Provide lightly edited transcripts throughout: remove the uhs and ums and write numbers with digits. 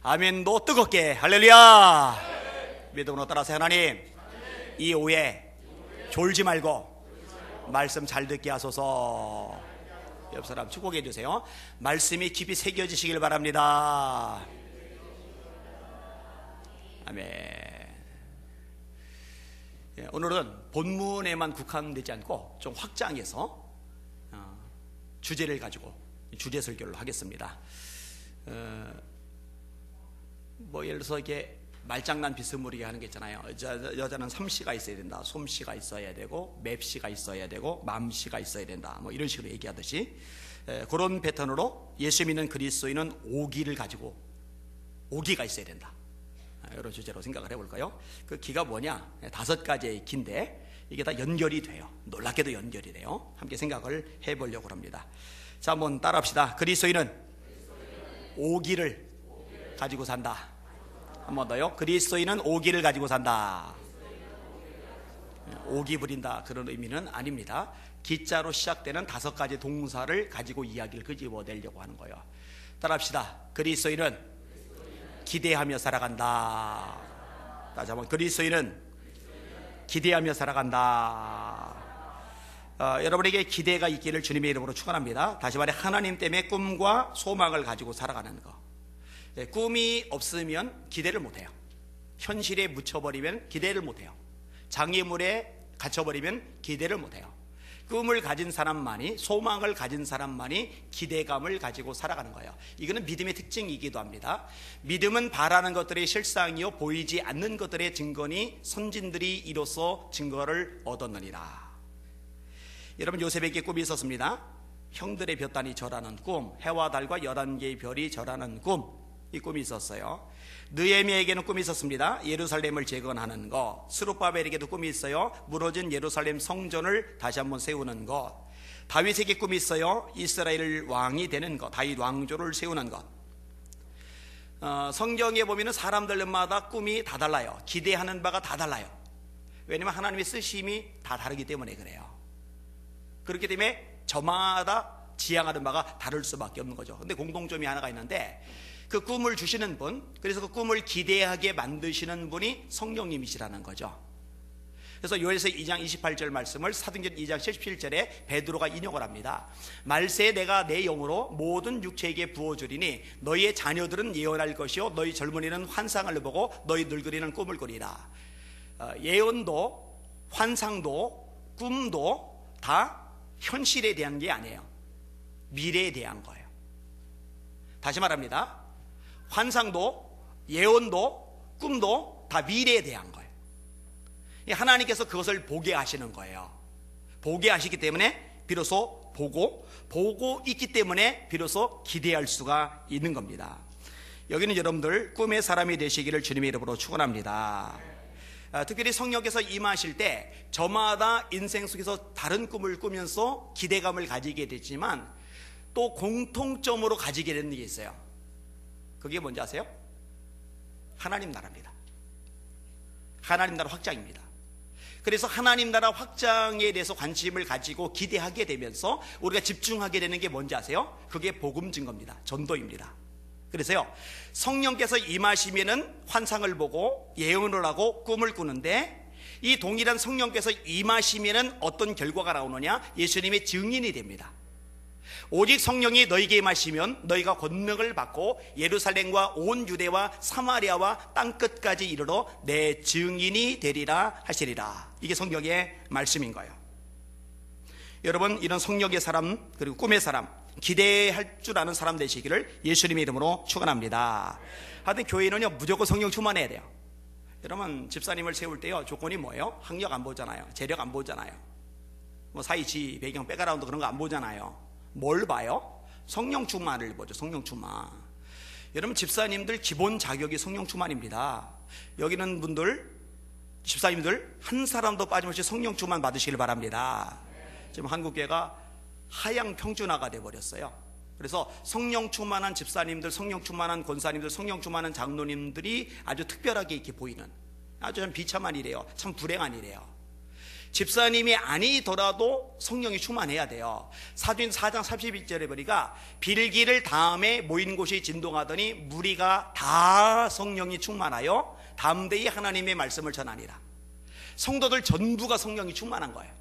아멘도 뜨겁게. 할렐루야. 믿음으로 따라서 하나님, 이 오후에 졸지 말고 말씀 잘 듣게 하소서. 옆 사람 축복해 주세요. 말씀이 깊이 새겨지시길 바랍니다. 아멘. 오늘은 본문에만 국한되지 않고 좀 확장해서 주제를 가지고 주제 설교를 하겠습니다. 예를 들어서 이게 말장난 비스무리게 하는 게 있잖아요. 여자는 솜씨가 있어야 된다, 솜씨가 있어야 되고, 맵씨가 있어야 되고, 맘씨가 있어야 된다, 이런 식으로 얘기하듯이 그런 패턴으로 예수 믿는 그리스도인은 오기를 가지고, 오기가 있어야 된다, 이런 주제로 생각을 해볼까요? 그 기가 뭐냐? 5가지의 기인데 이게 다 연결이 돼요. 놀랍게도 연결이 돼요. 함께 생각을 해보려고 합니다. 자, 한번 따라합시다. 그리스도인은 오기를 가지고 산다. 한 번 더요. 그리스도인은 오기를 가지고 산다. 오기 부린다, 그런 의미는 아닙니다. 기자로 시작되는 5가지 동사를 가지고 이야기를 끄집어내려고 하는 거예요. 따라합시다. 그리스도인은 기대하며 살아간다. 다시 한번, 그리스도인은 기대하며 살아간다. 여러분에게 기대가 있기를 주님의 이름으로 축원합니다. 다시 말해, 하나님 때문에 꿈과 소망을 가지고 살아가는 것. 꿈이 없으면 기대를 못해요. 현실에 묻혀버리면 기대를 못해요. 장애물에 갇혀버리면 기대를 못해요. 꿈을 가진 사람만이, 소망을 가진 사람만이 기대감을 가지고 살아가는 거예요. 이거는 믿음의 특징이기도 합니다. 믿음은 바라는 것들의 실상이요 보이지 않는 것들의 증거니 선진들이 이로써 증거를 얻었느니라. 여러분, 요셉에게 꿈이 있었습니다. 형들의 볕단이 절하는 꿈, 해와 달과 11개의 별이 절하는 꿈, 이 꿈이 있었어요. 느헤미야에게는 꿈이 있었습니다. 예루살렘을 재건하는 것. 스룹바벨에게도 꿈이 있어요. 무너진 예루살렘 성전을 다시 한번 세우는 것. 다윗에게 꿈이 있어요. 이스라엘 왕이 되는 것, 다윗 왕조를 세우는 것. 성경에 보면 사람들마다 꿈이 다 달라요. 기대하는 바가 다 달라요. 왜냐하면 하나님의 쓰심이 다 다르기 때문에 그래요. 그렇기 때문에 저마다 지향하는 바가 다를 수밖에 없는 거죠. 근데 공통점이 하나가 있는데, 그 꿈을 주시는 분, 그래서 그 꿈을 기대하게 만드시는 분이 성령님이시라는 거죠. 그래서 요엘서 2장 28절 말씀을 사도행전 2장 17절에 베드로가 인용을 합니다. 말세에 내가 내 영으로 모든 육체에게 부어주리니 너희의 자녀들은 예언할 것이요 너희 젊은이는 환상을 보고 너희 늙은이는 꿈을 꾸리라. 예언도 환상도 꿈도 다 현실에 대한 게 아니에요. 미래에 대한 거예요. 다시 말합니다. 환상도 예언도 꿈도 다 미래에 대한 거예요. 하나님께서 그것을 보게 하시는 거예요. 보게 하시기 때문에 비로소 보고 있기 때문에 비로소 기대할 수가 있는 겁니다. 여기는 여러분들 꿈의 사람이 되시기를 주님의 이름으로 축원합니다. 특별히 성령께서 임하실 때 저마다 인생 속에서 다른 꿈을 꾸면서 기대감을 가지게 되지만 또 공통점으로 가지게 되는 게 있어요. 그게 뭔지 아세요? 하나님 나라입니다. 하나님 나라 확장입니다. 그래서 하나님 나라 확장에 대해서 관심을 가지고 기대하게 되면서 우리가 집중하게 되는 게 뭔지 아세요? 그게 복음 증거입니다. 전도입니다. 그래서요, 성령께서 임하시면은 환상을 보고 예언을 하고 꿈을 꾸는데, 이 동일한 성령께서 임하시면은 어떤 결과가 나오느냐? 예수님의 증인이 됩니다. 오직 성령이 너희에게 임하시면 너희가 권능을 받고 예루살렘과 온 유대와 사마리아와 땅끝까지 이르러 내 증인이 되리라 하시리라. 이게 성경의 말씀인 거예요. 여러분, 이런 성령의 사람, 그리고 꿈의 사람, 기대할 줄 아는 사람 되시기를 예수님의 이름으로 축원합니다. 하여튼 교회는요, 무조건 성령 충만해야 돼요. 여러분, 집사님을 세울 때요, 조건이 뭐예요? 학력 안 보잖아요. 재력 안 보잖아요. 사이지, 배경, 백그라운드 그런 거 안 보잖아요. 뭘 봐요? 성령 충만을 보죠. 성령 충만. 여러분, 집사님들 기본 자격이 성령 충만입니다. 여기 있는 분들, 집사님들 한 사람도 빠짐없이 성령 충만 받으시길 바랍니다. 지금 한국교회가 하향 평준화가 돼버렸어요. 그래서 성령 충만한 집사님들, 성령 충만한 권사님들, 성령 충만한 장로님들이 아주 특별하게 이렇게 보이는, 아주 참 비참한 일이에요. 참 불행한 일이에요. 집사님이 아니더라도 성령이 충만해야 돼요. 사도행 4장 31절에 보니까 빌기를 다음에 모인 곳이 진동하더니 무리가 다 성령이 충만하여 담대히 하나님의 말씀을 전하니라. 성도들 전부가 성령이 충만한 거예요.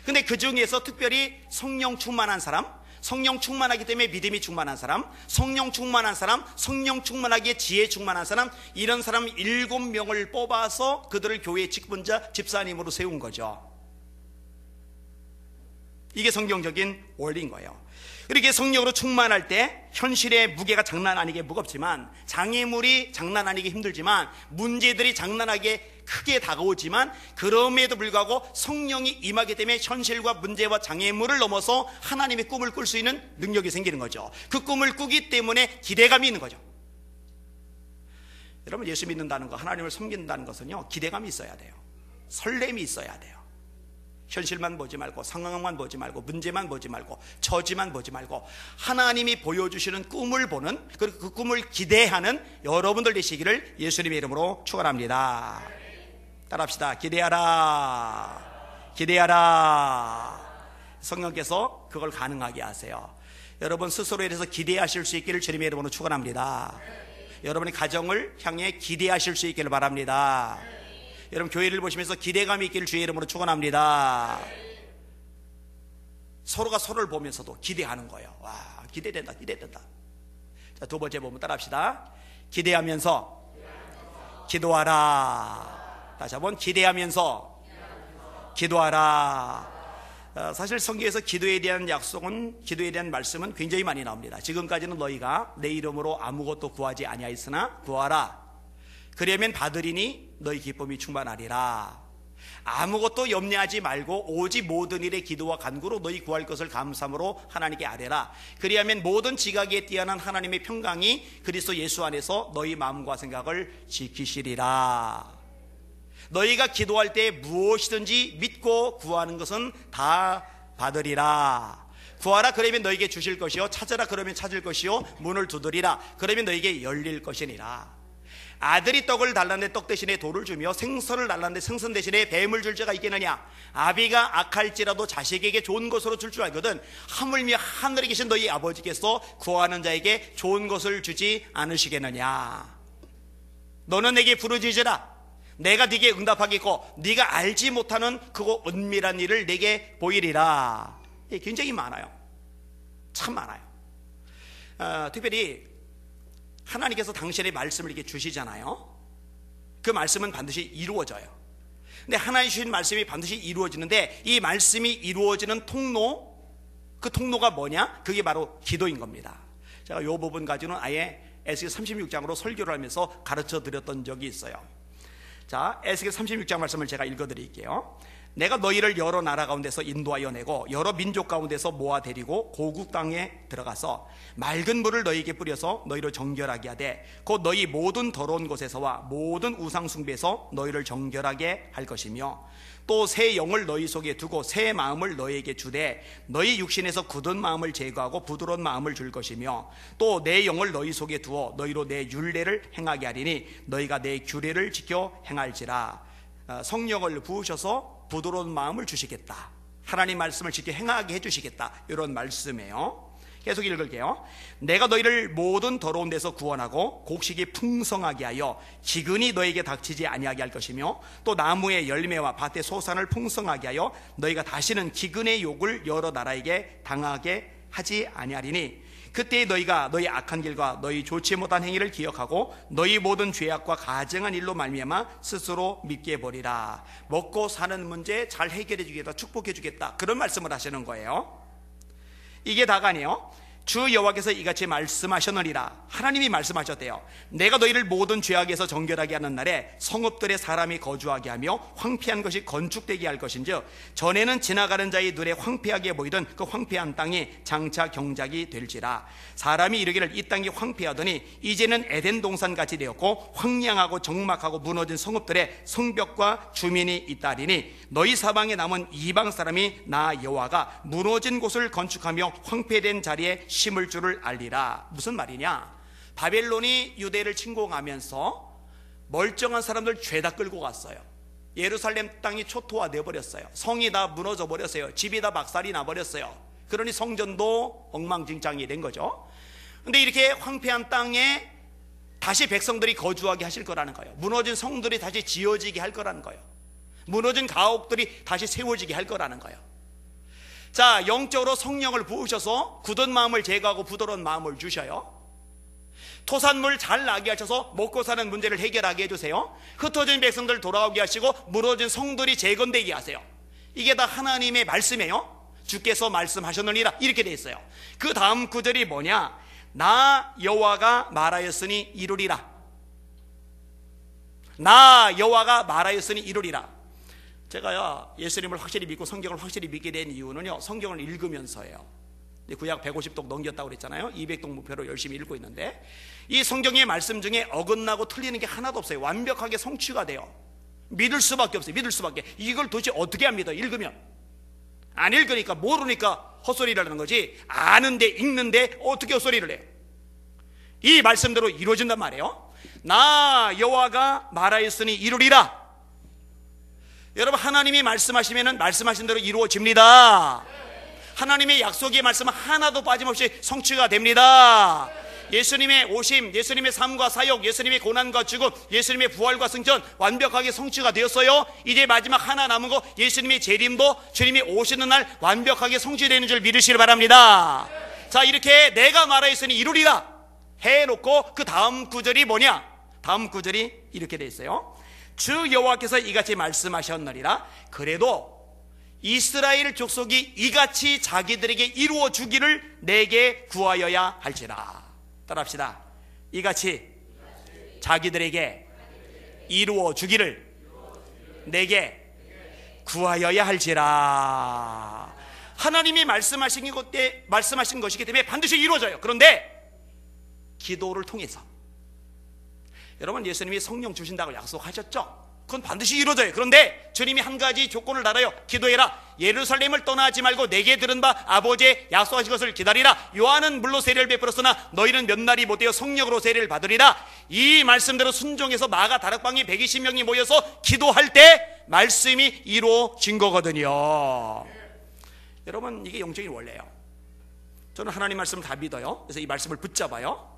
근데 그 중에서 특별히 성령 충만한 사람, 성령 충만하기 때문에 믿음이 충만한 사람, 성령 충만한 사람, 성령 충만하기에 지혜 충만한 사람, 이런 사람 7명을 뽑아서 그들을 교회의 직분자 집사님으로 세운 거죠. 이게 성경적인 원리인 거예요. 이렇게 성령으로 충만할 때 현실의 무게가 장난 아니게 무겁지만, 장애물이 장난 아니게 힘들지만, 문제들이 장난 아니게 크게 다가오지만, 그럼에도 불구하고 성령이 임하기 때문에 현실과 문제와 장애물을 넘어서 하나님의 꿈을 꿀 수 있는 능력이 생기는 거죠. 그 꿈을 꾸기 때문에 기대감이 있는 거죠. 여러분, 예수 믿는다는 거, 하나님을 섬긴다는 것은요, 기대감이 있어야 돼요. 설렘이 있어야 돼요. 현실만 보지 말고, 상황만 보지 말고, 문제만 보지 말고, 처지만 보지 말고, 하나님이 보여주시는 꿈을 보는, 그리고 그 꿈을 기대하는 여러분들 되시기를 예수님의 이름으로 축원합니다. 따라합시다. 기대하라, 기대하라. 성령께서 그걸 가능하게 하세요. 여러분 스스로에 대해서 기대하실 수 있기를 주님의 이름으로 축원합니다. 여러분의 가정을 향해 기대하실 수 있기를 바랍니다. 여러분 교회를 보시면서 기대감이 있기를 주의 이름으로 축원합니다. 서로가 서로를 보면서도 기대하는 거예요. 와, 기대된다, 기대된다. 자, 두 번째 부분 따라합시다. 기대하면서 기도하라. 다시 한번 기대하면서 기도하라. 사실 성경에서 기도에 대한 약속은, 기도에 대한 말씀은 굉장히 많이 나옵니다. 지금까지는 너희가 내 이름으로 아무것도 구하지 아니하였으나 구하라. 그러면 받으리니 너희 기쁨이 충만하리라. 아무것도 염려하지 말고 오직 모든 일에 기도와 간구로 너희 구할 것을 감사함으로 하나님께 아뢰라. 그리하면 모든 지각에 뛰어난 하나님의 평강이 그리스도 예수 안에서 너희 마음과 생각을 지키시리라. 너희가 기도할 때 무엇이든지 믿고 구하는 것은 다 받으리라. 구하라 그러면 너희에게 주실 것이요, 찾으라 그러면 찾을 것이요, 문을 두드리라 그러면 너희에게 열릴 것이니라. 아들이 떡을 달라는데 떡 대신에 돌을 주며 생선을 달라는데 생선 대신에 뱀을 줄 자가 있겠느냐. 아비가 악할지라도 자식에게 좋은 것으로 줄 줄 알거든 하물며 하늘에 계신 너희 아버지께서 구하는 자에게 좋은 것을 주지 않으시겠느냐. 너는 내게 부르짖으라. 내가 네게 응답하겠고 네가 알지 못하는 그거 은밀한 일을 내게 보이리라. 굉장히 많아요. 참 많아요. 특별히 하나님께서 당신의 말씀을 이렇게 주시잖아요. 그 말씀은 반드시 이루어져요. 근데 하나님 주신 말씀이 반드시 이루어지는데, 이 말씀이 이루어지는 통로, 그 통로가 뭐냐? 그게 바로 기도인 겁니다. 제가 이 부분 가지고는 아예 에스겔 36장으로 설교를 하면서 가르쳐 드렸던 적이 있어요. 자, 에스겔 36장 말씀을 제가 읽어 드릴게요. 내가 너희를 여러 나라 가운데서 인도하여 내고 여러 민족 가운데서 모아 데리고 고국 땅에 들어가서 맑은 물을 너희에게 뿌려서 너희를 정결하게 하되 곧 너희 모든 더러운 곳에서와 모든 우상 숭배에서 너희를 정결하게 할 것이며, 또 새 영을 너희 속에 두고 새 마음을 너희에게 주되 너희 육신에서 굳은 마음을 제거하고 부드러운 마음을 줄 것이며, 또 내 영을 너희 속에 두어 너희로 내 율례를 행하게 하리니 너희가 내 규례를 지켜 행할지라. 성령을 부으셔서 부드러운 마음을 주시겠다. 하나님 말씀을 지켜 행하게 해주시겠다. 이런 말씀이에요. 계속 읽을게요. 내가 너희를 모든 더러운 데서 구원하고 곡식이 풍성하게 하여 기근이 너에게 닥치지 아니하게 할 것이며, 또 나무의 열매와 밭의 소산을 풍성하게 하여 너희가 다시는 기근의 욕을 여러 나라에게 당하게 하지 아니하리니, 그때 너희가 너희 악한 길과 너희 좋지 못한 행위를 기억하고 너희 모든 죄악과 가증한 일로 말미암아 스스로 믿게 버리라. 먹고 사는 문제 잘 해결해 주겠다, 축복해 주겠다, 그런 말씀을 하시는 거예요. 이게 다가 아니에요. 주 여호와께서 이같이 말씀하셨느니라. 하나님이 말씀하셨대요. 내가 너희를 모든 죄악에서 정결하게 하는 날에 성읍들의 사람이 거주하게 하며 황폐한 것이 건축되게 할 것인즉, 전에는 지나가는 자의 눈에 황폐하게 보이던 그 황폐한 땅이 장차 경작이 될지라. 사람이 이르기를 이 땅이 황폐하더니 이제는 에덴 동산같이 되었고 황량하고 적막하고 무너진 성읍들의 성벽과 주민이 있다리니, 너희 사방에 남은 이방 사람이 나 여호와가 무너진 곳을 건축하며 황폐된 자리에 심을 줄을 알리라. 무슨 말이냐? 바벨론이 유대를 침공하면서 멀쩡한 사람들 죄다 끌고 갔어요. 예루살렘 땅이 초토화되어 버렸어요. 성이 다 무너져 버렸어요. 집이 다 박살이 나 버렸어요. 그러니 성전도 엉망진창이 된 거죠. 근데 이렇게 황폐한 땅에 다시 백성들이 거주하게 하실 거라는 거예요. 무너진 성들이 다시 지어지게 할 거라는 거예요. 무너진 가옥들이 다시 세워지게 할 거라는 거예요. 자, 영적으로 성령을 부으셔서 굳은 마음을 제거하고 부드러운 마음을 주셔요. 토산물 잘 나게 하셔서 먹고 사는 문제를 해결하게 해주세요. 흩어진 백성들 돌아오게 하시고 무너진 성들이 재건되게 하세요. 이게 다 하나님의 말씀이에요. 주께서 말씀하셨느니라 이렇게 돼 있어요. 그 다음 구절이 뭐냐? 나 여호와가 말하였으니 이루리라. 나 여호와가 말하였으니 이루리라. 제가 예수님을 확실히 믿고 성경을 확실히 믿게 된 이유는요, 성경을 읽으면서예요. 구약 150독 넘겼다고 그랬잖아요. 200독 목표로 열심히 읽고 있는데 이 성경의 말씀 중에 어긋나고 틀리는 게 하나도 없어요. 완벽하게 성취가 돼요. 믿을 수밖에 없어요. 믿을 수밖에. 이걸 도대체 어떻게 안 믿어요? 읽으면. 안 읽으니까 모르니까 헛소리를 하는 거지, 아는데 읽는데 어떻게 헛소리를 해요? 이 말씀대로 이루어진단 말이에요. 나 여호와가 말하였으니 이루리라. 여러분, 하나님이 말씀하시면 말씀하신 대로 이루어집니다. 하나님의 약속의 말씀은 하나도 빠짐없이 성취가 됩니다. 예수님의 오심, 예수님의 삶과 사역, 예수님의 고난과 죽음, 예수님의 부활과 승천 완벽하게 성취가 되었어요. 이제 마지막 하나 남은 거, 예수님의 재림도 주님이 오시는 날 완벽하게 성취되는 줄 믿으시길 바랍니다. 자, 이렇게 내가 말하였으니 이루리라 해놓고 그 다음 구절이 뭐냐? 다음 구절이 이렇게 돼 있어요. 주 여호와께서 이같이 말씀하셨느니라. 그래도 이스라엘 족속이 이같이 자기들에게 이루어 주기를 내게 구하여야 할지라. 따라합시다. 이같이 자기들에게 이루어 주기를 내게 구하여야 할지라. 하나님이 말씀하신 것이기 때문에 반드시 이루어져요. 그런데 기도를 통해서. 여러분, 예수님이 성령 주신다고 약속하셨죠? 그건 반드시 이루어져요. 그런데 주님이 한 가지 조건을 달아요. 기도해라. 예루살렘을 떠나지 말고 내게 들은 바 아버지의 약속하신 것을 기다리라. 요한은 물로 세례를 베풀었으나 너희는 몇 날이 못되어 성령으로 세례를 받으리라. 이 말씀대로 순종해서 마가 다락방에 120명이 모여서 기도할 때 말씀이 이루어진 거거든요. 여러분, 이게 영적인 원리예요. 저는 하나님 말씀을 다 믿어요. 그래서 이 말씀을 붙잡아요.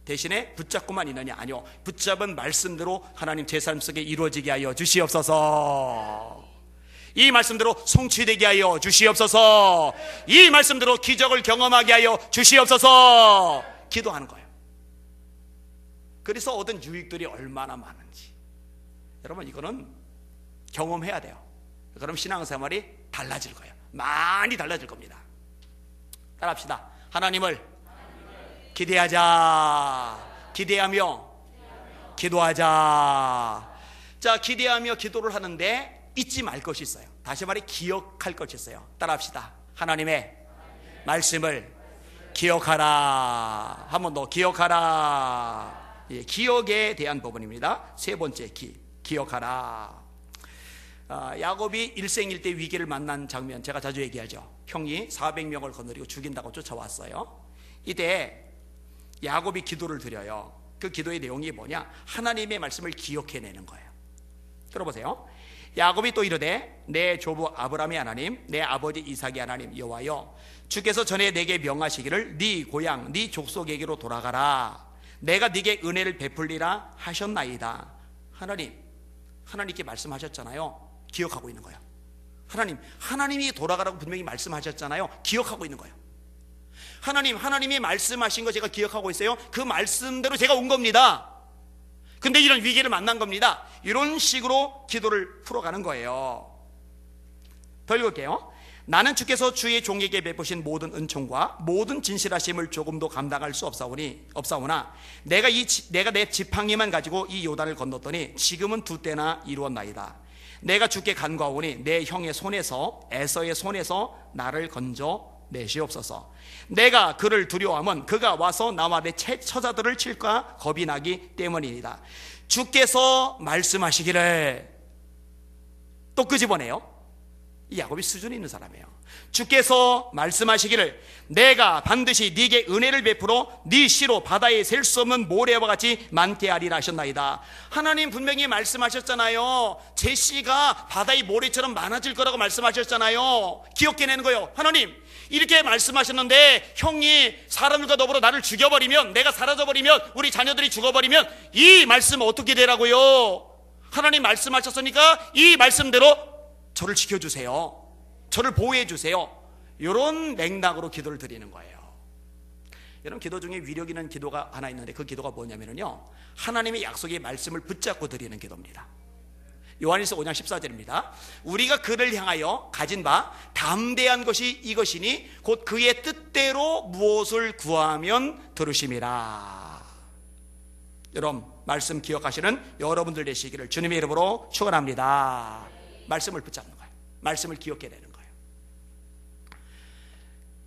대신에 붙잡고만 있느냐? 아니요. 붙잡은 말씀대로 하나님 제 삶 속에 이루어지게 하여 주시옵소서. 이 말씀대로 성취되게 하여 주시옵소서. 이 말씀대로 기적을 경험하게 하여 주시옵소서. 기도하는 거예요. 그래서 얻은 유익들이 얼마나 많은지 여러분, 이거는 경험해야 돼요. 그럼 신앙생활이 달라질 거예요. 많이 달라질 겁니다. 따라합시다. 하나님을 기대하자. 기대하며 기도하자. 자, 기대하며 기도를 하는데 잊지 말 것이 있어요. 다시 말해 기억할 것이 있어요. 따라합시다. 하나님의 말씀을 기억하라. 한 번 더 기억하라. 예, 기억에 대한 부분입니다. 세 번째 기억하라. 야곱이 일생일대 위기를 만난 장면 제가 자주 얘기하죠. 형이 400명을 거느리고 죽인다고 쫓아왔어요. 이때 야곱이 기도를 드려요. 그 기도의 내용이 뭐냐? 하나님의 말씀을 기억해내는 거예요. 들어보세요. 야곱이 또 이르되 내 조부 아브라함의 하나님, 내 아버지 이삭의 하나님 여호와여, 주께서 전에 내게 명하시기를 네 고향 네 족속에게로 돌아가라. 내가 네게 은혜를 베풀리라 하셨나이다. 하나님께 말씀하셨잖아요. 기억하고 있는 거예요. 하나님이 돌아가라고 분명히 말씀하셨잖아요. 기억하고 있는 거예요. 하나님이 말씀하신 거 제가 기억하고 있어요. 그 말씀대로 제가 온 겁니다. 근데 이런 위기를 만난 겁니다. 이런 식으로 기도를 풀어가는 거예요. 더 읽을게요. 나는 주께서 주의 종에게 베푸신 모든 은총과 모든 진실하심을 조금도 감당할 수 없사오나 내가 내 지팡이만 가지고 이 요단을 건넜더니 지금은 2때나 이루었나이다. 내가 주께 간구하오니 내 형의 손에서 에서의 손에서 나를 건져 내시옵소서. 내가 그를 두려워하면 그가 와서 나와 내 처자들을 칠까 겁이 나기 때문이다. 주께서 말씀하시기를, 또 끄집어내요. 이 야곱이 수준이 있는 사람이에요. 주께서 말씀하시기를 내가 반드시 네게 은혜를 베풀어 네 씨로 바다에 셀 수 없는 모래와 같이 많게 하리라 하셨나이다. 하나님 분명히 말씀하셨잖아요. 제 씨가 바다의 모래처럼 많아질 거라고 말씀하셨잖아요. 기억해내는 거예요. 하나님 이렇게 말씀하셨는데 형이 사람들과 더불어 나를 죽여버리면, 내가 사라져버리면, 우리 자녀들이 죽어버리면 이 말씀 어떻게 되라고요? 하나님 말씀하셨으니까 이 말씀대로 저를 지켜주세요, 저를 보호해주세요. 이런 맥락으로 기도를 드리는 거예요. 여러분, 기도 중에 위력 있는 기도가 하나 있는데 그 기도가 뭐냐면요, 하나님의 약속의 말씀을 붙잡고 드리는 기도입니다. 요한일서 5장 14절입니다. 우리가 그를 향하여 가진 바 담대한 것이 이것이니 곧 그의 뜻대로 무엇을 구하면 들으심이라. 여러분, 말씀 기억하시는 여러분들 되시기를 주님의 이름으로 축원합니다. 말씀을 붙잡는 거예요. 말씀을 기억해내는 거예요.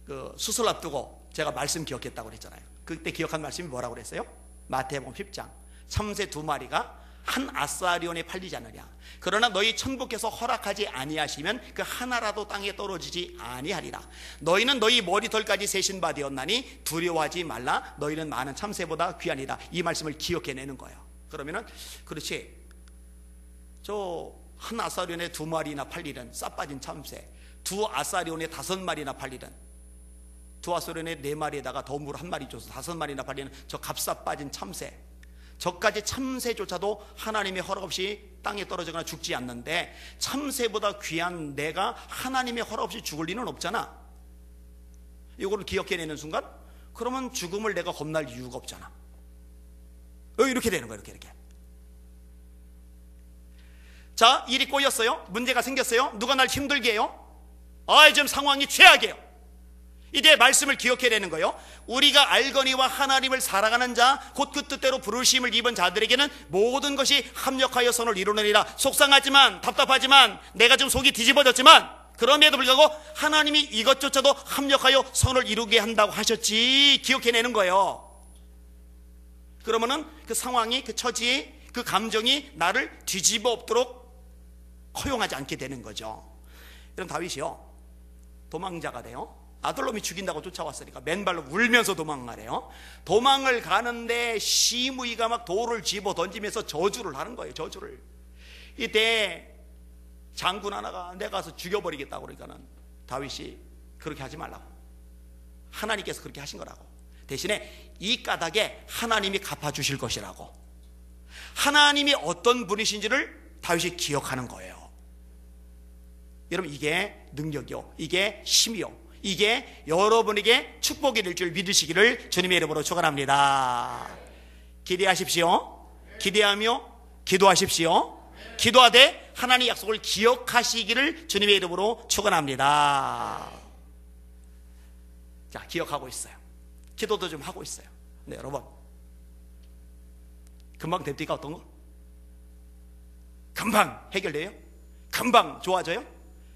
그 수술 앞두고 제가 말씀 기억했다고 그랬잖아요. 그때 기억한 말씀이 뭐라고 그랬어요? 마태복음 10장 참새 2마리가 한 아사리온에 팔리지 않느냐. 그러나 너희 천부께서 허락하지 아니하시면 그 하나라도 땅에 떨어지지 아니하리라. 너희는 너희 머리털까지 세신 바 되었나니 두려워하지 말라. 너희는 많은 참새보다 귀하니라. 이 말씀을 기억해내는 거예요. 그러면은 그렇지, 저 한 아사리온에 2마리나 팔리는 싸빠진 참새, 2아사리온에 5마리나 팔리는, 2아사리온에 4마리에다가 덤으로 1마리 줘서 5마리나 팔리는 저 값싸 빠진 참새, 저까지 참새조차도 하나님의 허락 없이 땅에 떨어지거나 죽지 않는데 참새보다 귀한 내가 하나님의 허락 없이 죽을 리는 없잖아. 이거를 기억해내는 순간 그러면 죽음을 내가 겁날 이유가 없잖아. 이렇게 되는 거예요. 이렇게. 자, 일이 꼬였어요. 문제가 생겼어요. 누가 날 힘들게 해요? 지금 상황이 최악이에요. 이때 말씀을 기억해내는 거예요. 우리가 알거니와 하나님을 사랑하는 자 곧 그 뜻대로 부르심을 입은 자들에게는 모든 것이 합력하여 선을 이루느니라. 속상하지만, 답답하지만, 내가 좀 속이 뒤집어졌지만 그럼에도 불구하고 하나님이 이것조차도 합력하여 선을 이루게 한다고 하셨지. 기억해내는 거예요. 그러면은 그 상황이, 그 처지, 그 감정이 나를 뒤집어 엎도록 허용하지 않게 되는 거죠. 이런 다윗이요, 도망자가 돼요. 아들놈이 죽인다고 쫓아왔으니까 맨발로 울면서 도망가래요. 도망을 가는데 시므이가 막 돌을 집어 던지면서 저주를 하는 거예요. 저주를. 이때 장군 하나가 내가 가서 죽여버리겠다고 그러니까는 다윗이 그렇게 하지 말라고, 하나님께서 그렇게 하신 거라고, 대신에 이 까닭에 하나님이 갚아주실 것이라고, 하나님이 어떤 분이신지를 다윗이 기억하는 거예요. 여러분, 이게 능력이요, 이게 힘이요, 이게 여러분에게 축복이 될 줄 믿으시기를 주님의 이름으로 축원합니다. 기대하십시오. 기대하며 기도하십시오. 기도하되 하나님의 약속을 기억하시기를 주님의 이름으로 축원합니다. 자, 기억하고 있어요. 기도도 좀 하고 있어요. 네, 여러분, 금방 됩니까? 어떤 거? 금방 해결돼요? 금방 좋아져요?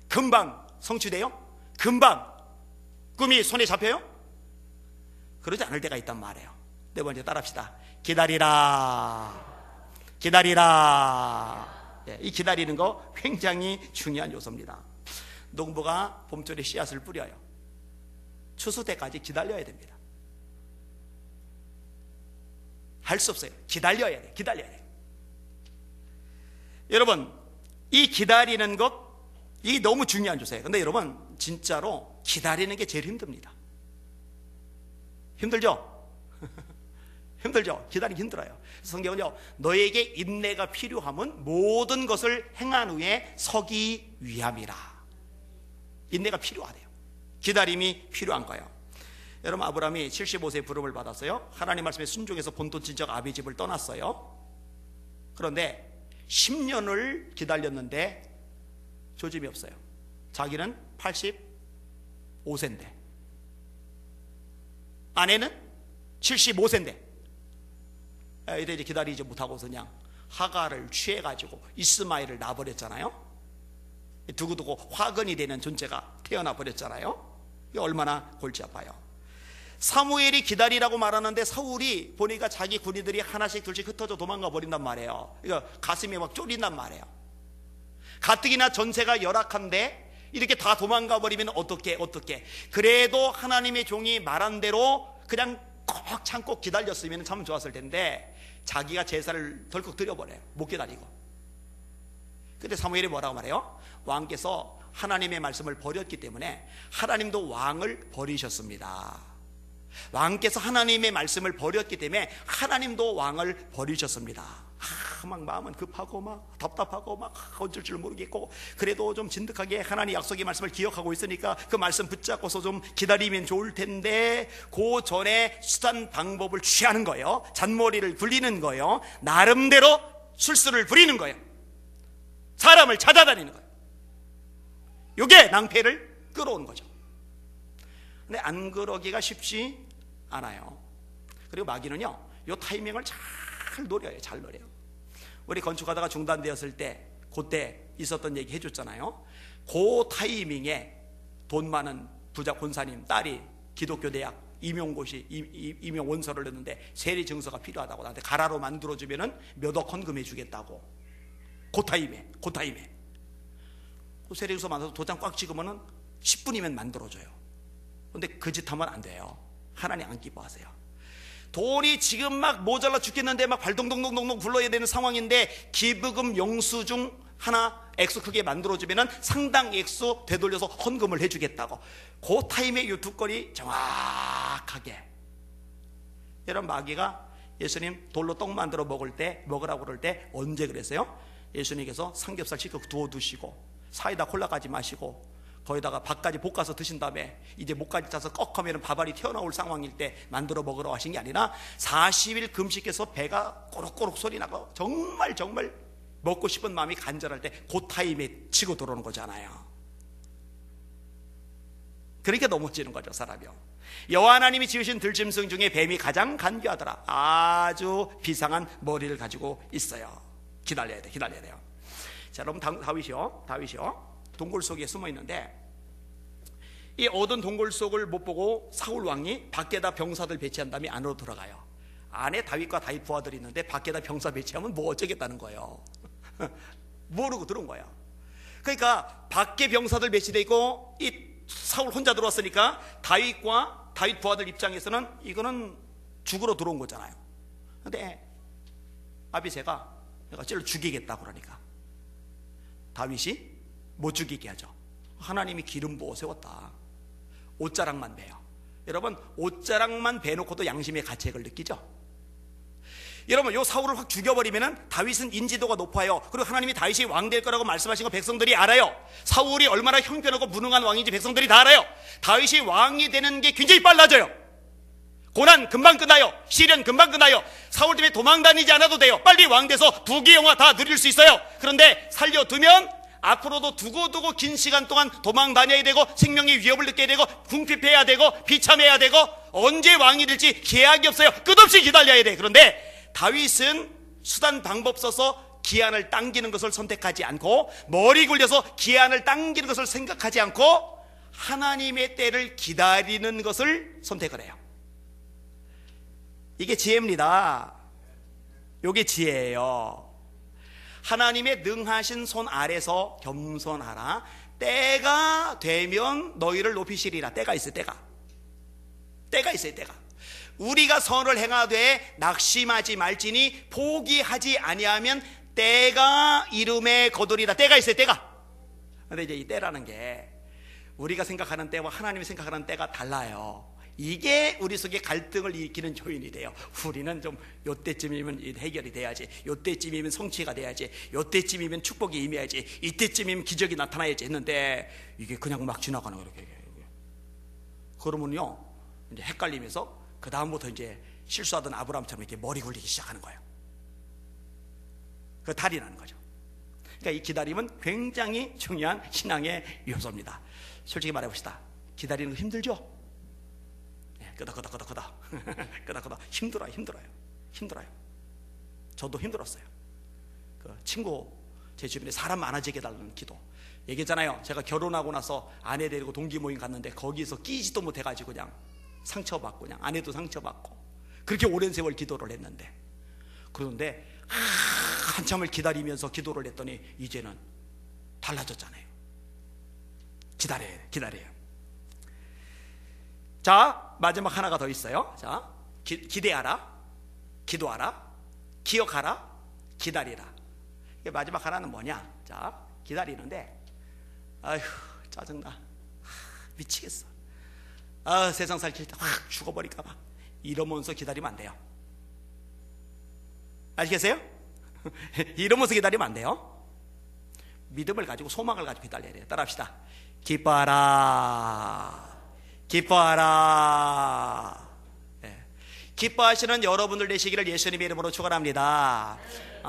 금방 성취돼요? 금방 꿈이 손에 잡혀요? 그러지 않을 때가 있단 말이에요. 네 번째 따라합시다. 기다리라. 기다리라. 이 기다리는 거 굉장히 중요한 요소입니다. 농부가 봄철에 씨앗을 뿌려요. 추수 때까지 기다려야 됩니다. 할 수 없어요. 기다려야 돼. 기다려야 돼. 여러분, 이 기다리는 것, 이 너무 중요한 요소예요. 근데 여러분, 진짜로 기다리는 게 제일 힘듭니다. 힘들죠? 힘들죠? 기다리기 힘들어요. 성경은요, 너에게 인내가 필요함은 모든 것을 행한 후에 서기 위함이라. 인내가 필요하대요. 기다림이 필요한 거예요. 여러분, 아브라함이 75세에 부름을 받았어요. 하나님 말씀에 순종해서 본토 친척 아비 집을 떠났어요. 그런데 10년을 기다렸는데 조짐이 없어요. 자기는 85세인데 아내는 75세인데 이제 기다리지 못하고서 그냥 하가를 취해가지고 이스마엘을 낳아버렸잖아요. 두고두고 화근이 되는 존재가 태어나 버렸잖아요. 이게 얼마나 골치 아파요. 사무엘이 기다리라고 말하는데 사울이 보니까 자기 군인들이 하나씩 둘씩 흩어져 도망가 버린단 말이에요. 그러니까 가슴이 막 쫄린단 말이에요. 가뜩이나 전세가 열악한데 이렇게 다 도망가 버리면 어떻게? 그래도 하나님의 종이 말한 대로 그냥 꼭 참고 기다렸으면 참 좋았을 텐데 자기가 제사를 덜컥 드려버려요. 못 기다리고. 근데 사무엘이 뭐라고 말해요? 왕께서 하나님의 말씀을 버렸기 때문에 하나님도 왕을 버리셨습니다. 왕께서 하나님의 말씀을 버렸기 때문에 하나님도 왕을 버리셨습니다. 막 마음은 급하고 막 답답하고 막 어쩔 줄 모르겠고, 그래도 좀 진득하게 하나님 약속의 말씀을 기억하고 있으니까 그 말씀 붙잡고서 좀 기다리면 좋을 텐데, 그 전에 수단 방법을 취하는 거예요. 잔머리를 굴리는 거예요. 나름대로 술수를 부리는 거예요. 사람을 찾아다니는 거예요. 이게 낭패를 끌어오는 거죠. 근데 안 그러기가 쉽지 않아요. 그리고 마귀는요, 이 타이밍을 잘 노려요. 잘 노려요. 우리 건축하다가 중단되었을 때 그때 있었던 얘기 해줬잖아요. 그 타이밍에 돈 많은 부자 권사님 딸이 기독교 대학 임용 원서를 냈는데 세리 증서가 필요하다고 나한테 가라로 만들어주면은 몇억 헌금해 주겠다고. 그 타임에 그 세리 증서 만들어서 도장 꽉 찍으면은 10분이면 만들어줘요. 근데 그 짓 하면 안 돼요. 하나님 안 기뻐하세요. 돈이 지금 막 모자라 죽겠는데 막 발동동동동동 굴러야 되는 상황인데 기부금 영수증 하나 액수 크게 만들어주면은 상당 액수 되돌려서 헌금을 해주겠다고. 그 타임에 이 두 건이 정확하게. 여러분, 마귀가 예수님 돌로 떡 만들어 먹으라고 그럴 때 언제 그랬어요? 예수님께서 삼겹살 시켜 두어두시고 사이다 콜라까지 마시고 거기다가 밥까지 볶아서 드신 다음에 이제 목까지 짜서 꺽 하면 밥알이 튀어나올 상황일 때 만들어 먹으라고 하신 게 아니라 40일 금식해서 배가 꼬록꼬록 소리 나고 정말 먹고 싶은 마음이 간절할 때 그 타임에 치고 들어오는 거잖아요. 그러니까 넘어지는 거죠, 사람이요. 여호와 하나님이 지으신 들짐승 중에 뱀이 가장 간교하더라. 아주 비상한 머리를 가지고 있어요. 기다려야 돼요. 자, 여러분, 다윗이요 동굴 속에 숨어 있는데 이 얻은 동굴 속을 못 보고 사울 왕이 밖에다 병사들 배치한 다음에 안으로 들어가요. 안에 다윗과 다윗 부하들이 있는데 밖에다 병사 배치하면 뭐 어쩌겠다는 거예요. 모르고 들어온 거야. 그러니까 밖에 병사들 배치되어 있고 이 사울 혼자 들어왔으니까 다윗과 다윗 부하들 입장에서는 이거는 죽으러 들어온 거잖아요. 근데 아비새가 내가 찔러 죽이겠다 그러니까 다윗이 못 죽이게 하죠. 하나님이 기름 부어 세웠다. 옷자락만 베요. 여러분, 옷자락만 베놓고도 양심의 가책을 느끼죠. 여러분, 요 사울을 확 죽여버리면은 다윗은 인지도가 높아요. 그리고 하나님이 다윗이 왕 될 거라고 말씀하신 거 백성들이 알아요. 사울이 얼마나 형편없고 무능한 왕인지 백성들이 다 알아요. 다윗이 왕이 되는 게 굉장히 빨라져요. 고난 금방 끝나요. 시련 금방 끝나요. 사울 때문에 도망 다니지 않아도 돼요. 빨리 왕 돼서 부귀 영화 다 누릴 수 있어요. 그런데 살려두면 앞으로도 두고두고 긴 시간 동안 도망 다녀야 되고 생명의 위협을 느껴야 되고 궁핍해야 되고 비참해야 되고 언제 왕이 될지 계약이 없어요. 끝없이 기다려야 돼. 그런데 다윗은 수단 방법 써서 기한을 당기는 것을 선택하지 않고 머리 굴려서 기한을 당기는 것을 생각하지 않고 하나님의 때를 기다리는 것을 선택을 해요. 이게 지혜입니다. 이게 지혜예요. 하나님의 능하신 손 아래서 겸손하라. 때가 되면 너희를 높이시리라. 때가 있어요. 때가 있어요. 우리가 선을 행하되 낙심하지 말지니 포기하지 아니하면 때가 이름에 거두리라. 때가 있어요. 근데 이제 이 때라는 게 우리가 생각하는 때와 하나님이 생각하는 때가 달라요. 이게 우리 속에 갈등을 일으키는 요인이 돼요. 우리는 좀 요때쯤이면 해결이 돼야지, 요때쯤이면 성취가 돼야지, 요때쯤이면 축복이 임해야지, 이때쯤이면 기적이 나타나야지 했는데 이게 그냥 막 지나가는 거예요. 그러면요 이제 헷갈리면서 그 다음부터 이제 실수하던 아브라함처럼 이렇게 머리 굴리기 시작하는 거예요. 그 달이 나는 거죠. 그러니까 이 기다림은 굉장히 중요한 신앙의 요소입니다. 솔직히 말해봅시다. 기다리는 거 힘들죠? 끄덕끄덕 힘들어요. 저도 힘들었어요. 그 친구 제 주변에 사람 많아지게 해달라는 기도 얘기했잖아요. 제가 결혼하고 나서 아내 데리고 동기 모임 갔는데 거기서 끼지도 못해가지고 그냥 상처받고 그냥 아내도 상처받고 그렇게 오랜 세월 기도를 했는데, 그런데 한참을 기다리면서 기도를 했더니 이제는 달라졌잖아요. 기다려요. 자, 마지막 하나가 더 있어요. 자, 기대하라, 기도하라, 기억하라, 기다리라. 이게 마지막 하나는 뭐냐? 자, 기다리는데, 아휴, 짜증나. 미치겠어. 세상 살길 때 확 죽어버릴까봐. 이러면서 기다리면 안 돼요. 아시겠어요? 이러면서 기다리면 안 돼요. 믿음을 가지고 소망을 가지고 기다려야 돼요. 따라합시다. 기뻐하라, 기뻐하라. 네. 기뻐하시는 여러분들 되시기를 예수님의 이름으로 축원합니다.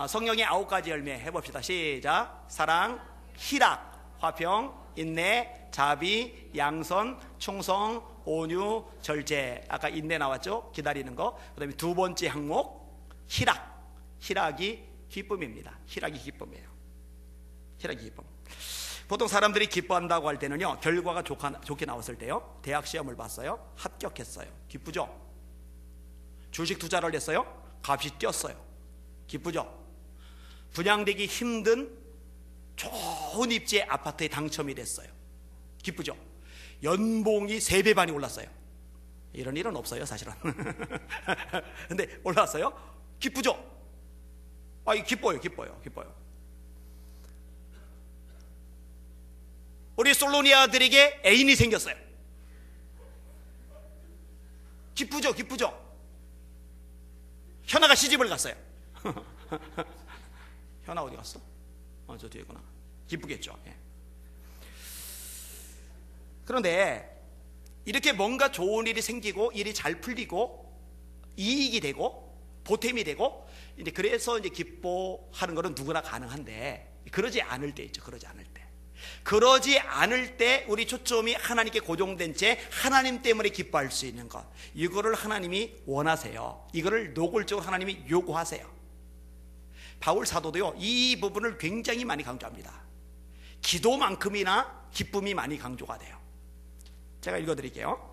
성령의 9가지 열매 해봅시다. 시작. 사랑, 희락, 화평, 인내, 자비, 양선, 충성, 온유, 절제. 아까 인내 나왔죠? 기다리는 거. 그 다음에 두 번째 항목 희락. 희락이 기쁨입니다. 희락이 기쁨이에요. 희락이 기쁨. 보통 사람들이 기뻐한다고 할 때는요, 결과가 좋게 나왔을 때요, 대학 시험을 봤어요, 합격했어요, 기쁘죠? 주식 투자를 했어요, 값이 뛰었어요, 기쁘죠? 분양되기 힘든 좋은 입지의 아파트에 당첨이 됐어요, 기쁘죠? 연봉이 3배 반이 올랐어요. 이런 일은 없어요, 사실은. 근데 올랐어요? 기쁘죠? 기뻐요. 우리 솔로니아들에게 애인이 생겼어요. 기쁘죠? 현아가 시집을 갔어요. 현아 어디 갔어? 저 뒤에구나. 기쁘겠죠. 예. 그런데 이렇게 뭔가 좋은 일이 생기고 일이 잘 풀리고 이익이 되고 보탬이 되고, 이제 그래서 이제 기뻐하는 것은 누구나 가능한데, 그러지 않을 때 있죠. 그러지 않을 때 우리 초점이 하나님께 고정된 채 하나님 때문에 기뻐할 수 있는 것, 이거를 하나님이 원하세요. 이거를 노골적으로 하나님이 요구하세요. 바울 사도도요, 이 부분을 굉장히 많이 강조합니다. 기도만큼이나 기쁨이 많이 강조가 돼요. 제가 읽어드릴게요.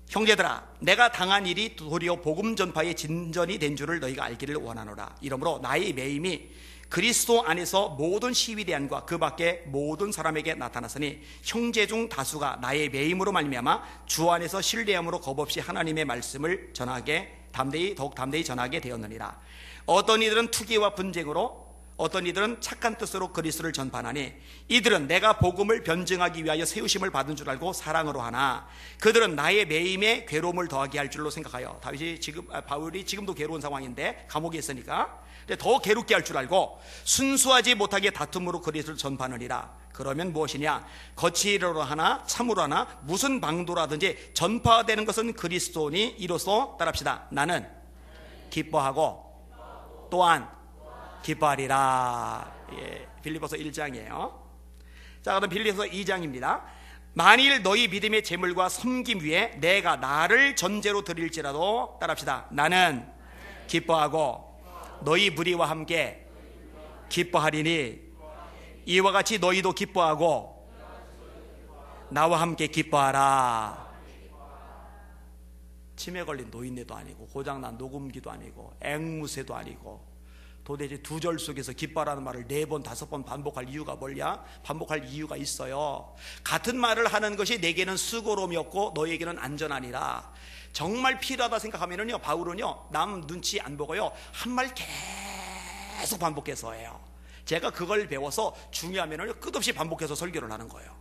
형제들아, 내가 당한 일이 도리어 복음 전파의 진전이 된 줄을 너희가 알기를 원하노라. 이러므로 나의 매임이 그리스도 안에서 모든 시위대안과 그 밖에 모든 사람에게 나타났으니 형제 중 다수가 나의 매임으로 말미암아 주 안에서 신뢰함으로 겁없이 하나님의 말씀을 더욱 담대히 전하게 되었느니라. 어떤 이들은 투기와 분쟁으로, 어떤 이들은 착한 뜻으로 그리스도를 전파하니 이들은 내가 복음을 변증하기 위하여 세우심을 받은 줄 알고 사랑으로 하나 그들은 나의 매임에 괴로움을 더하게 할 줄로 생각하여, 바울이 지금도 괴로운 상황인데 감옥에 있으니까 더 괴롭게 할 줄 알고 순수하지 못하게 다툼으로 그리스도를 전파하느니라. 그러면 무엇이냐? 거칠어로 하나 참으로 하나 무슨 방도라든지 전파되는 것은 그리스도니 이로써 따라합시다. 나는 기뻐하고 또한 기뻐하리라. 예, 빌립보서 1장이에요. 자, 그럼 빌립보서 2장입니다. 만일 너희 믿음의 재물과 섬김 위에 내가 나를 전제로 드릴지라도 따라합시다. 나는 기뻐하고 너희 무리와 함께 기뻐하리니 이와 같이 너희도 기뻐하고 나와 함께 기뻐하라. 치매 걸린 노인네도 아니고 고장난 녹음기도 아니고 앵무새도 아니고 도대체 2절 속에서 기뻐하라는 말을 4번 5번 반복할 이유가 뭐냐? 반복할 이유가 있어요. 같은 말을 하는 것이 내게는 수고로움이었고 너에게는 안전하니라. 정말 필요하다 생각하면은요, 바울은요, 남 눈치 안 보고요, 한 말 계속 반복해서 해요. 제가 그걸 배워서 중요하면은요, 끝없이 반복해서 설교를 하는 거예요.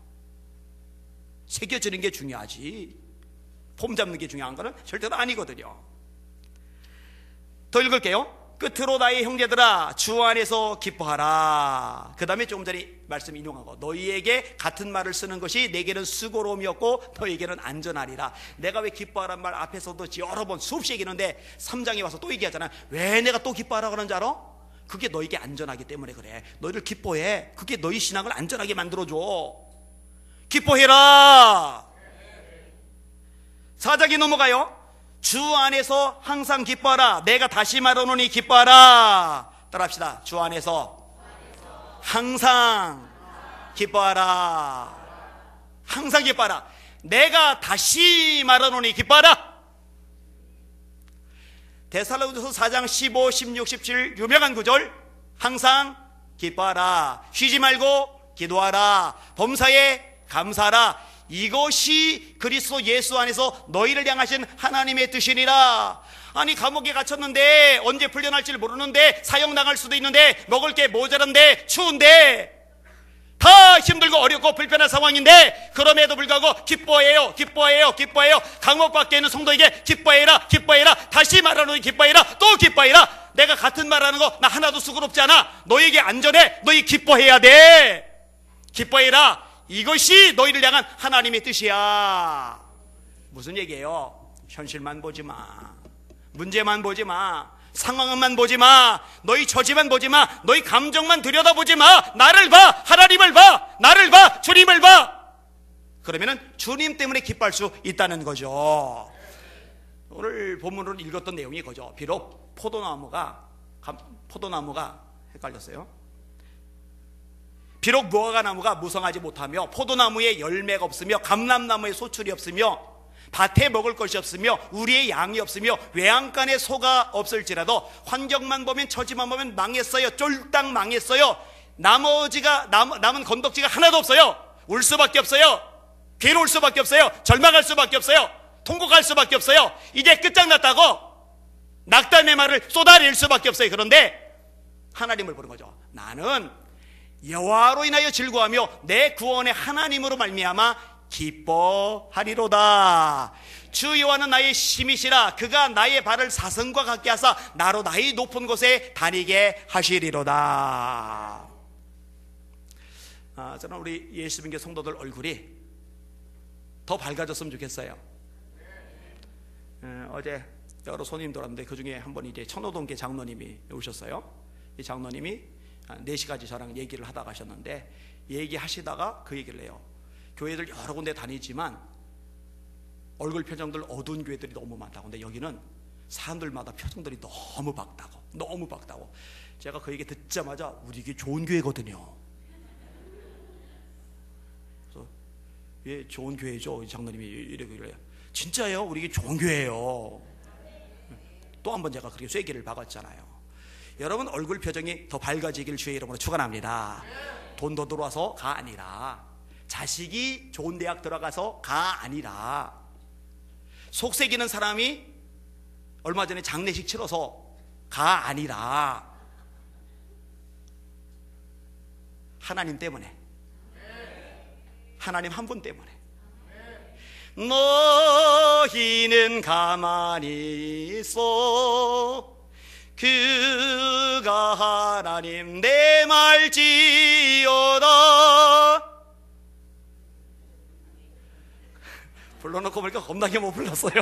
새겨지는 게 중요하지, 폼 잡는 게 중요한 거는 절대로 아니거든요. 더 읽을게요. 끝으로 나의 형제들아, 주 안에서 기뻐하라. 그 다음에 조금 전에 말씀 인용한 거, 너희에게 같은 말을 쓰는 것이 내게는 수고로움이었고 너희에게는 안전하리라. 내가 왜 기뻐하란 말 앞에서도 여러 번 수없이 얘기했는데 3장에 와서 또 얘기하잖아. 왜 내가 또 기뻐하라고 하는지 알아? 그게 너에게 안전하기 때문에 그래. 너희를 기뻐해. 그게 너희 신앙을 안전하게 만들어줘. 기뻐해라. 4장에 넘어가요. 주 안에서 항상 기뻐하라. 내가 다시 말하노니 기뻐하라. 따라합시다. 주 안에서 항상 기뻐하라. 항상 기뻐하라. 내가 다시 말하노니 기뻐하라. 데살로니가서 4장 15, 16, 17 유명한 구절. 항상 기뻐하라. 쉬지 말고 기도하라. 범사에 감사하라. 이것이 그리스도 예수 안에서 너희를 향하신 하나님의 뜻이니라. 아니, 감옥에 갇혔는데 언제 풀려날지 모르는데, 사형당할 수도 있는데, 먹을 게 모자란데, 추운데, 다 힘들고 어렵고 불편한 상황인데, 그럼에도 불구하고 기뻐해요, 기뻐해요, 기뻐해요. 감옥 밖에 있는 성도에게 기뻐해라, 기뻐해라, 다시 말하노니 기뻐해라, 또 기뻐해라. 내가 같은 말하는 거 나 하나도 수고롭지 않아. 너에게 안전해. 너희 기뻐해야 돼. 기뻐해라. 이것이 너희를 향한 하나님의 뜻이야. 무슨 얘기예요? 현실만 보지 마. 문제만 보지 마. 상황만 보지 마. 너희 처지만 보지 마. 너희 감정만 들여다보지 마. 나를 봐. 하나님을 봐. 나를 봐. 주님을 봐. 그러면은 주님 때문에 기뻐할 수 있다는 거죠. 오늘 본문으로 읽었던 내용이 그거죠. 비록 포도나무가 헷갈렸어요. 비록 무화과 나무가 무성하지 못하며 포도나무에 열매가 없으며 감람나무에 소출이 없으며 밭에 먹을 것이 없으며 우리의 양이 없으며 외양간에 소가 없을지라도, 환경만 보면, 처지만 보면 망했어요. 쫄딱 망했어요. 남은 건덕지가 하나도 없어요. 울 수밖에 없어요. 괴로울 수밖에 없어요. 절망할 수밖에 없어요. 통곡할 수밖에 없어요. 이제 끝장났다고 낙담의 말을 쏟아낼 수밖에 없어요. 그런데 하나님을 보는 거죠. 나는 여호와로 인하여 즐거워하며 내 구원의 하나님으로 말미암아 기뻐하리로다. 주 여호와는 나의 힘이시라. 그가 나의 발을 사슴과 같게 하사 나로 나의 높은 곳에 다니게 하시리로다. 저는 우리 예수 믿는 성도들 얼굴이 더 밝아졌으면 좋겠어요. 어제 여러 손님들 왔는데 그 중에 한 분이 이제 천호동계 장로님이 오셨어요. 이 장로님이 4시까지 저랑 얘기를 하다 가셨는데, 얘기하시다가 그 얘기를 해요. 교회들 여러 군데 다니지만 얼굴 표정들 어두운 교회들이 너무 많다고. 근데 여기는 사람들마다 표정들이 너무 밝다고. 제가 그 얘기 듣자마자 우리 이게 좋은 교회거든요. 그래서 예, 좋은 교회죠. 장로님이 이러길래 진짜예요. 우리 이게 좋은 교회예요. 또 한 번 제가 그렇게 쐐기를 박았잖아요. 여러분 얼굴 표정이 더 밝아지길 주의 이름으로 축원합니다. 돈 더 들어와서가 아니라, 자식이 좋은 대학 들어가서가 아니라, 속색이는 사람이 얼마 전에 장례식 치러서가 아니라, 하나님 때문에, 하나님 한 분 때문에. 너희는 가만히 있어. 그가 하나님 내 말지어다. 불러놓고 보니까 겁나게 못 불렀어요.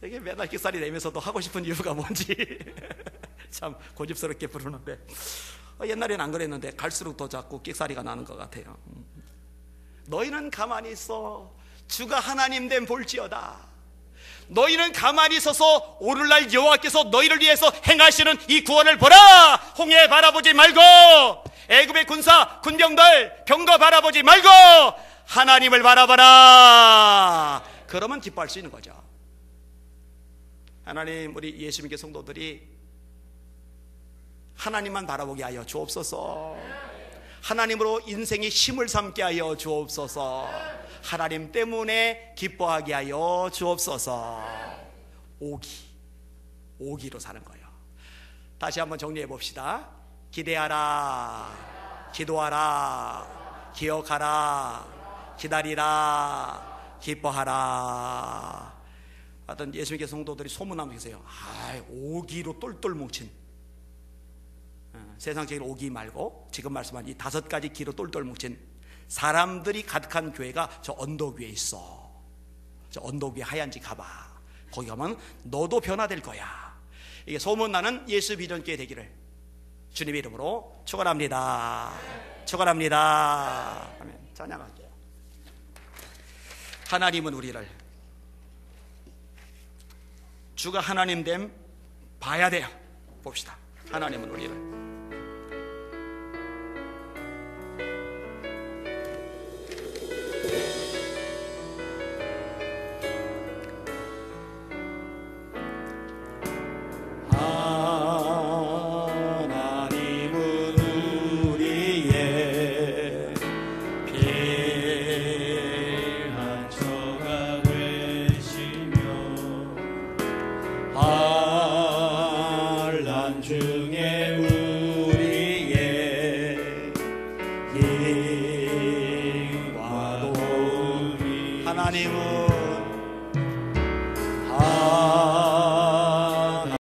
이게 맨날 끽살이 내면서도 하고 싶은 이유가 뭔지 참 고집스럽게 부르는데, 옛날에는 안 그랬는데 갈수록 더 자꾸 끽살이가 나는 것 같아요. 너희는 가만히 있어. 주가 하나님 됨 볼지어다. 너희는 가만히 서서 오늘날 여호와께서 너희를 위해서 행하시는 이 구원을 보라. 홍해 바라보지 말고, 애굽의 군병들 병거 바라보지 말고 하나님을 바라봐라. 그러면 기뻐할 수 있는 거죠. 하나님, 우리 예수 믿는 성도들이 하나님만 바라보게 하여 주옵소서. 하나님으로 인생의 힘을 삼게 하여 주옵소서. 하나님 때문에 기뻐하게 하여 주옵소서. 오기로 사는 거예요. 다시 한번 정리해 봅시다. 기대하라, 기도하라, 기억하라, 기다리라, 기뻐하라. 어떤 예수님께 성도들이 소문나고 계세요. 오기로 똘똘 뭉친, 세상적인 오기 말고 지금 말씀한 이 5가지 기로 똘똘 뭉친 사람들이 가득한 교회가 저 언덕 위에 있어. 저 언덕 위에 하얀 집 가봐. 거기 가면 너도 변화될 거야. 이게 소문나는 예수 비전교회 되기를 주님의 이름으로 축원합니다. 축원합니다. 아멘. 찬양할게요. 하나님은 우리를, 주가 하나님 됨 봐야 돼요. 봅시다. 하나님은 우리를